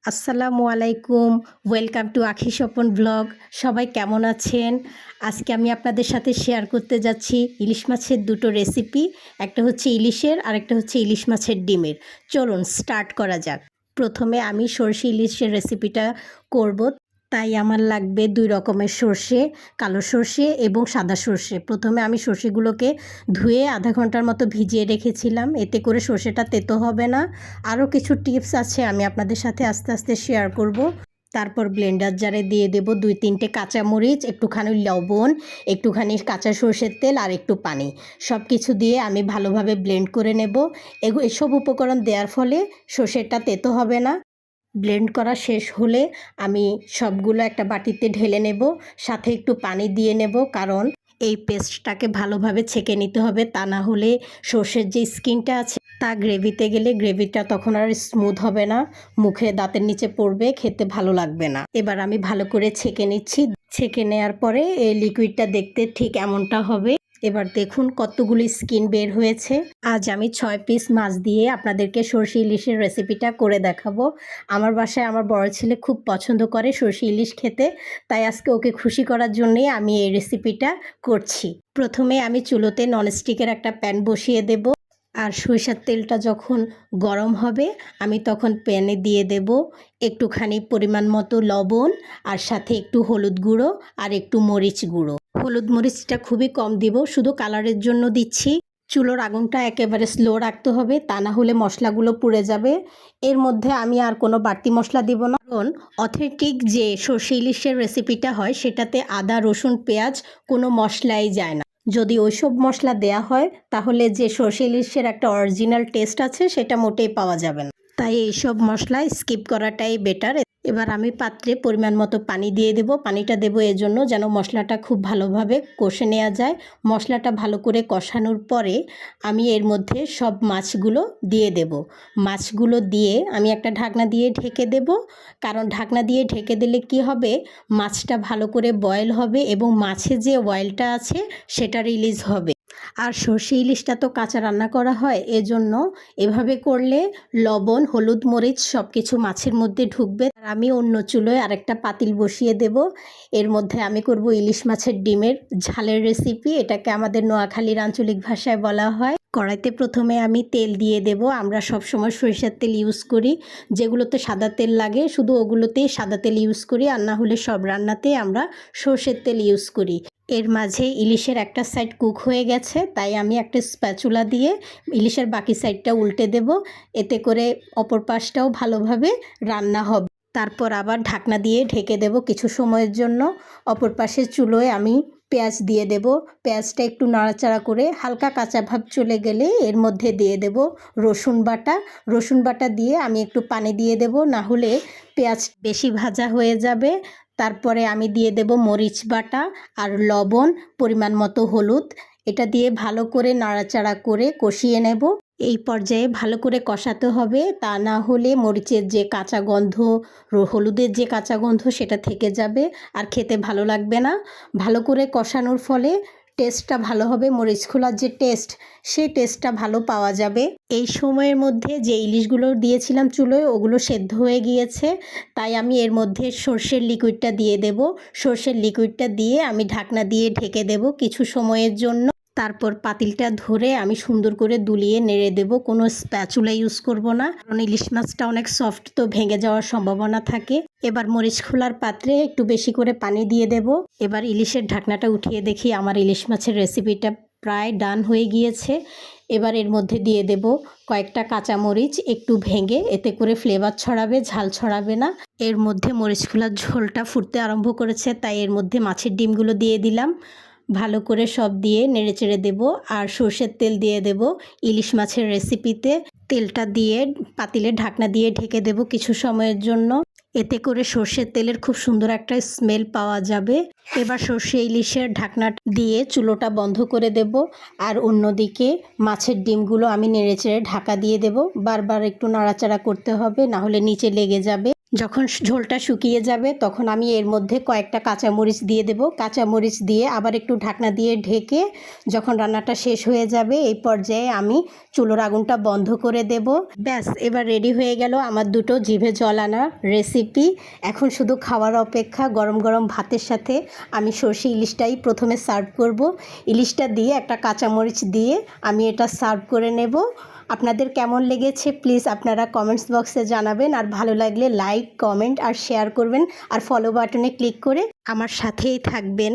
আসসালামু আলাইকুম। Welcome to আখি স্বপন ব্লগ। সবাই কেমন আছেন? আজকে আমি আপনাদের সাথে শেয়ার করতে যাচ্ছি ইলিশ মাছের দুটো রেসিপি। একটা হচ্ছে ইলিশের আর একটা হচ্ছে ইলিশ মাছের ডিমের। চলুন স্টার্ট করা যাক। প্রথমে আমি সরষে ইলিশের রেসিপিটা করব, তাই আমার লাগবে 2 রকমের সরষে, কালো সরষে এবং সাদা সরষে। প্রথমে আমি সরষেগুলোকে ধুয়ে আধা ঘন্টার মতো ভিজিয়ে রেখেছিলাম, এতে করে সরষেটা তেতো হবে না। আরও কিছু টিপস আছে, আমি আপনাদের সাথে আস্তে আস্তে শেয়ার করব। তারপর ব্লেন্ডার জারে দিয়ে দেব 2-3টে কাঁচামরিচ, একটুখানি লবণ, একটুখানি কাঁচা সরষের তেল আর একটু পানি। সব কিছু দিয়ে আমি ভালোভাবে ব্লেন্ড করে নেব। এসব উপকরণ দেওয়ার ফলে সরষেটা তেতো হবে না। ব্লেন্ড করা শেষ হলে আমি সবগুলো একটা বাটিতে ঢেলে নেব, সাথে একটু পানি দিয়ে নেব, কারণ এই পেস্টটাকে ভালোভাবে ছেঁকে নিতে হবে। তা না হলে সর্ষের যে স্কিনটা আছে তা গ্রেভিতে গেলে গ্রেভিটা তখন আর স্মুথ হবে না, মুখে দাঁতের নিচে পড়বে, খেতে ভালো লাগবে না। এবার আমি ভালো করে ছেঁকে নিচ্ছি। ছেঁকে নেওয়ার পরে এই লিকুইডটা দেখতে ঠিক এমনটা হবে। এবার দেখুন কতগুলি স্কিন বের হয়েছে। আজ আমি 6 পিস মাছ দিয়ে আপনাদেরকে সরষে ইলিশের রেসিপিটা করে দেখাবো। আমার বাসায় আমার বড় ছেলে খুব পছন্দ করে সরষে ইলিশ খেতে, তাই আজকে ওকে খুশি করার জন্যই আমি এই রেসিপিটা করছি। প্রথমে আমি চুলোতে ননস্টিকের একটা প্যান বসিয়ে দেব, আর সরিষার তেলটা যখন গরম হবে আমি তখন প্যানে দিয়ে দেব একটুখানি পরিমাণ মতো লবণ, আর সাথে একটু হলুদ গুঁড়ো আর একটু মরিচ গুঁড়ো। হলুদ মরিচটা খুবই কম দিব, শুধু কালারের জন্য দিচ্ছি। চুলোর আগুনটা একেবারে স্লো রাখতে হবে, তা না হলে মশলাগুলো পুড়ে যাবে। এর মধ্যে আমি আর কোনো বাড়তি মশলা দিব না, কারণ অথেন্টিক যে সরষে ইলিশের রেসিপিটা হয় সেটাতে আদা রসুন পেঁয়াজ কোনো মশলাই যায় না। যদি ওইসব মশলা দেয়া হয় তাহলে যে সরষে ইলিশের একটা অরিজিনাল টেস্ট আছে সেটা মোটেই পাওয়া যাবে না, তাই এইসব মশলা স্কিপ করাটাই বেটার। এবার আমি পাত্রে পরিমাণ মতো পানি দিয়ে দেব। পানিটা দেব এজন্য যেন মশলাটা খুব ভালোভাবে কষে নেওয়া যায়। মশলাটা ভালো করে কষানোর পরে আমি এর মধ্যে সব মাছগুলো দিয়ে দেব। মাছগুলো দিয়ে আমি একটা ঢাকনা দিয়ে ঢেকে দেব, কারণ ঢাকনা দিয়ে ঢেকে দিলে কি হবে, মাছটা ভালো করে বয়েল হবে এবং মাছে যে অয়েলটা আছে সেটা রিলিজ হবে। আর সরষে ইলিশটা তো কাঁচা রান্না করা হয়, এজন্য এভাবে করলে লবণ হলুদ মরিচ সব কিছু মাছের মধ্যে ঢুকবে। আর আমি অন্য চুলোয় আরেকটা পাতিল বসিয়ে দেব। এর মধ্যে আমি করব ইলিশ মাছের ডিমের ঝালের রেসিপি। এটাকে আমাদের নোয়াখালীর আঞ্চলিক ভাষায় বলা হয়। কড়াইতে প্রথমে আমি তেল দিয়ে দেব। আমরা সব সময় সরিষার তেল ইউজ করি, যেগুলোতে সাদা তেল লাগে শুধু ওগুলোতেই সাদা তেল ইউজ করি, আর না হলে সব রান্নাতে আমরা সরষের তেল ইউজ করি। এর মাঝে ইলিশের একটা সাইড কুক হয়ে গেছে, তাই আমি একটা স্প্যাচুলা দিয়ে ইলিশের বাকি সাইডটা উল্টে দেব, এতে করে অপর পাশটাও ভালোভাবে রান্না হবে। তারপর আবার ঢাকনা দিয়ে ঢেকে দেব কিছু সময়ের জন্য। অপর পাশের চুলোয় আমি পেঁয়াজ দিয়ে দেব। পেঁয়াজটা একটু নাড়াচাড়া করে হালকা কাঁচা ভাব চলে গেলে এর মধ্যে দিয়ে দেব রসুন বাটা। রসুন বাটা দিয়ে আমি একটু পানি দিয়ে দেব, না হলে পেঁয়াজ বেশি ভাজা হয়ে যাবে। তারপরে আমি দিয়ে দেব মরিচ বাটা আর লবণ, পরিমাণ মতো হলুদ। এটা দিয়ে ভালো করে নাড়াচাড়া করে কষিয়ে নেব। এই পর্যায়ে ভালো করে কষাতে হবে, তা না হলে মরিচের যে কাঁচা গন্ধ, হলুদের যে কাঁচা গন্ধ সেটা থেকে যাবে আর খেতে ভালো লাগবে না। ভালো করে কষানোর ফলে টেস্টটা ভালো হবে, মরিচ খোলার যে টেস্ট সেই টেস্টটা ভালো পাওয়া যাবে। এই সময়ের মধ্যে যে ইলিশগুলো দিয়েছিলাম চুলোয় ওগুলো সেদ্ধ হয়ে গিয়েছে, তাই আমি এর মধ্যে সর্ষের লিকুইডটা দিয়ে দেব। সর্ষের লিকুইডটা দিয়ে আমি ঢাকনা দিয়ে ঢেকে দেব কিছু সময়ের জন্য। তারপর পাতিলটা ধরে আমি সুন্দর করে দুলিয়ে নেড়ে দেব। কোনো স্প্যাচুলা ইউজ করব না, কারণ ইলিশ মাছটা অনেক সফট, তো ভেঙে যাওয়ার সম্ভাবনা থাকে। এবার মরিচ খোলার পাত্রে একটু বেশি করে পানি দিয়ে দেব। এবার ইলিশের ঢাকনাটা উঠিয়ে দেখি আমার ইলিশ মাছের রেসিপিটা প্রায় ডান হয়ে গিয়েছে। এবার এর মধ্যে দিয়ে দেব কয়েকটা কাঁচামরিচ একটু ভেঙে, এতে করে ফ্লেভার ছড়াবে, ঝাল ছড়াবে না। এর মধ্যে মরিচ খোলার ঝোলটা ফুটতে আরম্ভ করেছে, তাই এর মধ্যে মাছের ডিমগুলো দিয়ে দিলাম। ভালো করে সব দিয়ে নেড়েচেড়ে দেব, আর সর্ষের তেল দিয়ে দেব ইলিশ মাছের রেসিপিতে। তেলটা দিয়ে পাতিলে ঢাকনা দিয়ে ঢেকে দেব কিছু সময়ের জন্য, এতে করে সর্ষের তেলের খুব সুন্দর একটা স্মেল পাওয়া যাবে। এবার সর্ষে ইলিশের ঢাকনা দিয়ে চুলোটা বন্ধ করে দেব, আর অন্যদিকে মাছের ডিমগুলো আমি নেড়েচেড়ে ঢাকা দিয়ে দেব। বারবার একটু নাড়াচাড়া করতে হবে, না হলে নিচে লেগে যাবে। যখন ঝোলটা শুকিয়ে যাবে তখন আমি এর মধ্যে কয়েকটা কাঁচামরিচ দিয়ে দেব। কাঁচামরিচ দিয়ে আবার একটু ঢাকনা দিয়ে ঢেকে যখন রান্নাটা শেষ হয়ে যাবে এই পর্যায়ে আমি চুলোর আগুনটা বন্ধ করে দেব। ব্যাস, এবার রেডি হয়ে গেল আমার দুটো জিভে জল আনা রেসিপি। এখন শুধু খাওয়ার অপেক্ষা। গরম গরম ভাতের সাথে আমি সরষে ইলিশটাই প্রথমে সার্ভ করব। ইলিশটা দিয়ে একটা কাঁচামরিচ দিয়ে আমি এটা সার্ভ করে নেব। আপনাদের কেমন লেগেছে প্লিজ আপনারা কমেন্টস বক্সে জানাবেন, আর ভালো লাগলে লাইক, কমেন্ট আর শেয়ার করবেন, আর ফলো বাটনে ক্লিক করে আমার সাথেই থাকবেন।